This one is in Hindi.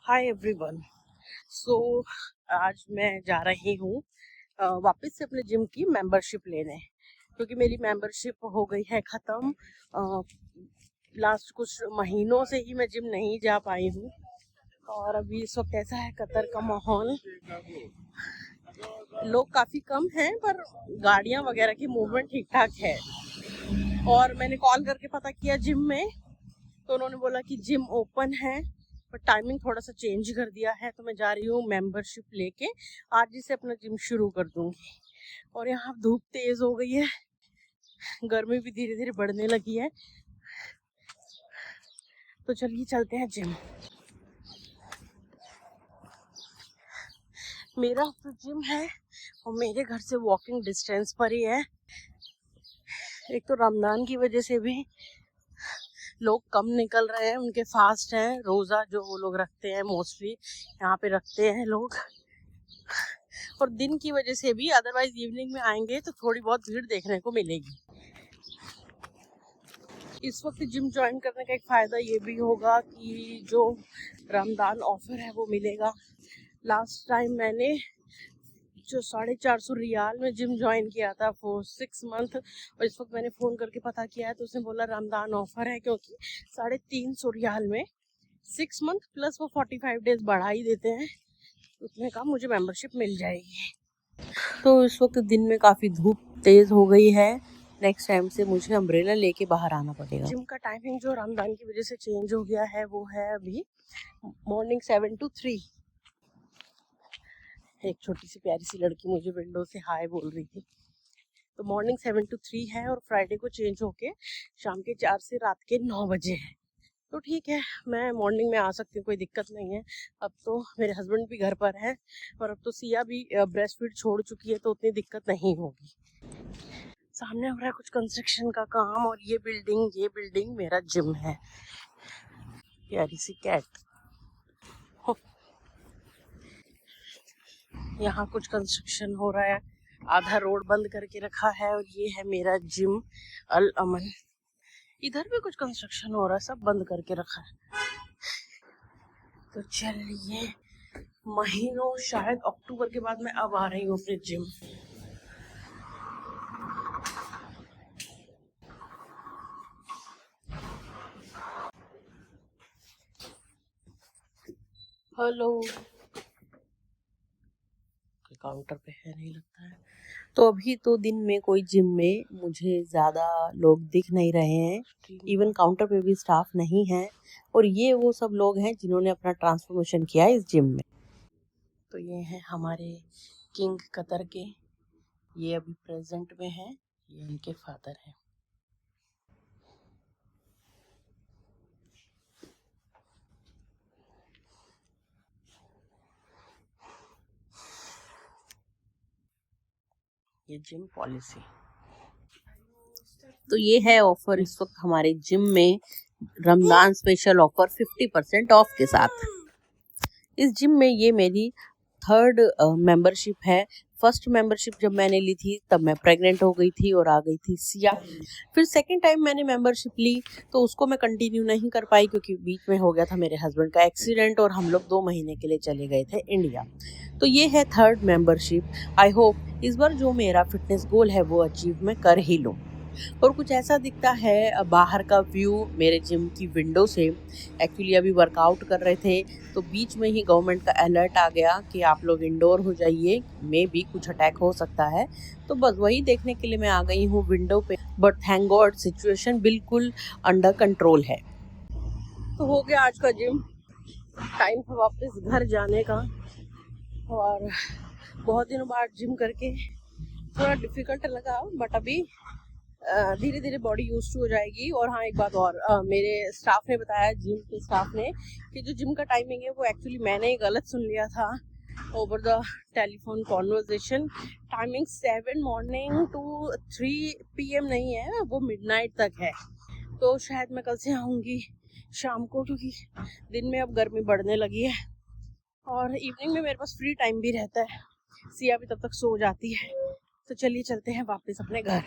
Hi everyone. सो आज मैं जा रही हूँ वापस से अपने जिम की मेंबरशिप लेने, क्योंकि मेरी मेंबरशिप हो गई है ख़त्म। लास्ट कुछ महीनों से ही मैं जिम नहीं जा पाई हूँ। और अभी इस वक्त ऐसा है कतर का माहौल, लोग काफ़ी कम हैं पर गाड़ियाँ वगैरह की मूवमेंट ठीक ठाक है। और मैंने कॉल करके पता किया जिम में, तो उन्होंने बोला कि जिम ओपन है पर टाइमिंग थोड़ा सा चेंज कर दिया है। तो मैं जा रही हूँ मेंबरशिप लेके, आज ही से अपना जिम शुरू कर दूंगी। और यहाँ धूप तेज हो गई है, गर्मी भी धीरे धीरे बढ़ने लगी है, तो चलिए चलते हैं जिम। मेरा तो जिम है और मेरे घर से वॉकिंग डिस्टेंस पर ही है। एक तो रमजान की वजह से भी लोग कम निकल रहे हैं, उनके फास्ट हैं, रोज़ा जो वो लोग रखते हैं मोस्टली यहाँ पे रखते हैं लोग। और दिन की वजह से भी, अदरवाइज इवनिंग में आएंगे तो थोड़ी बहुत भीड़ देखने को मिलेगी। इस वक्त जिम ज्वाइन करने का एक फ़ायदा ये भी होगा कि जो रमज़ान ऑफर है वो मिलेगा। लास्ट टाइम मैंने जो 450 रियाल में जिम ज्वाइन किया था फॉर 6 मंथ, और इस वक्त मैंने फ़ोन करके पता किया है तो उसने बोला रमज़ान ऑफर है, क्योंकि 350 रियाल में 6 मंथ प्लस वो 45 डेज बढ़ा ही देते हैं। उसने कहा मुझे मेंबरशिप मिल जाएगी। तो इस वक्त दिन में काफ़ी धूप तेज़ हो गई है, नेक्स्ट टाइम से मुझे अम्ब्रेला लेके बाहर आना पड़ेगा। जिम का टाइमिंग जो रमज़ान की वजह से चेंज हो गया है वो है अभी मॉर्निंग 7 to 3। एक छोटी सी प्यारी सी लड़की मुझे विंडो से हाय बोल रही थी। तो मॉर्निंग 7 to 3 है और फ्राइडे को चेंज होके शाम के 4 से रात के 9 बजे है। तो ठीक है, मैं मॉर्निंग में आ सकती हूँ, कोई दिक्कत नहीं है। अब तो मेरे हस्बैंड भी घर पर है और अब तो सिया भी ब्रेस्ट फीड छोड़ चुकी है, तो उतनी दिक्कत नहीं होगी। सामने हो रहा है कुछ कंस्ट्रक्शन का काम, और ये बिल्डिंग मेरा जिम है। प्यारी सी कैट। यहाँ कुछ कंस्ट्रक्शन हो रहा है, आधा रोड बंद करके रखा है, और ये है मेरा जिम अल अमन। इधर भी कुछ कंस्ट्रक्शन हो रहा है, सब बंद करके रखा है। तो चलिए, महीनों शायद अक्टूबर के बाद मैं अब आ रही हूँ अपने जिम। हेलो, काउंटर पे है नहीं लगता है। तो अभी तो दिन में कोई जिम में मुझे ज़्यादा लोग दिख नहीं रहे हैं, इवन काउंटर पे भी स्टाफ नहीं है। और ये वो सब लोग हैं जिन्होंने अपना ट्रांसफॉर्मेशन किया है इस जिम में। तो ये हैं हमारे किंग कतर के, ये अभी प्रेजेंट में हैं, ये इनके फादर हैं। ये जिम पॉलिसी। तो ये है ऑफर इस वक्त हमारे जिम में, रमजान स्पेशल ऑफर 50% ऑफ के साथ। इस जिम में ये मेरी 3rd मेंबरशिप है। फर्स्ट मेंबरशिप जब मैंने ली थी तब मैं प्रेग्नेंट हो गई थी और आ गई थी सिया। फिर सेकंड टाइम मैंने मेंबरशिप ली तो उसको मैं कंटिन्यू नहीं कर पाई, क्योंकि बीच में हो गया था मेरे हस्बैंड का एक्सीडेंट और हम लोग 2 महीने के लिए चले गए थे इंडिया। तो ये है 3rd मेंबरशिप। आई होप इस बार जो मेरा फिटनेस गोल है वो अचीव मैं कर ही लूँ। और कुछ ऐसा दिखता है बाहर का व्यू मेरे जिम की विंडो से। एक्चुअली अभी वर्कआउट कर रहे थे तो बीच में ही गवर्नमेंट का अलर्ट आ गया कि आप लोग इंडोर हो जाइए, मे भी कुछ अटैक हो सकता है। तो बस वही देखने के लिए मैं आ गई हूँ विंडो पे, बट थैंक गॉड सिचुएशन बिल्कुल अंडर कंट्रोल है। तो हो गया आज का जिम, टाइम था वापस घर जाने का। और बहुत दिनों बाद जिम करके थोड़ा डिफिकल्ट लगा, बट अभी धीरे धीरे बॉडी यूज टू हो जाएगी। और हाँ, एक बात और, मेरे स्टाफ ने बताया, जिम के स्टाफ ने, कि जो जिम का टाइमिंग है वो एक्चुअली मैंने गलत सुन लिया था over the telephone conversation. Timing 7 morning to 3 PM नहीं है, वो मिडनाइट तक है। तो शायद मैं कल से आऊँगी शाम को, क्योंकि दिन में अब गर्मी बढ़ने लगी है और इवनिंग में मेरे पास फ्री टाइम भी रहता है। सिया भी तब तक सो जाती है। तो चलिए चलते हैं वापस अपने घर।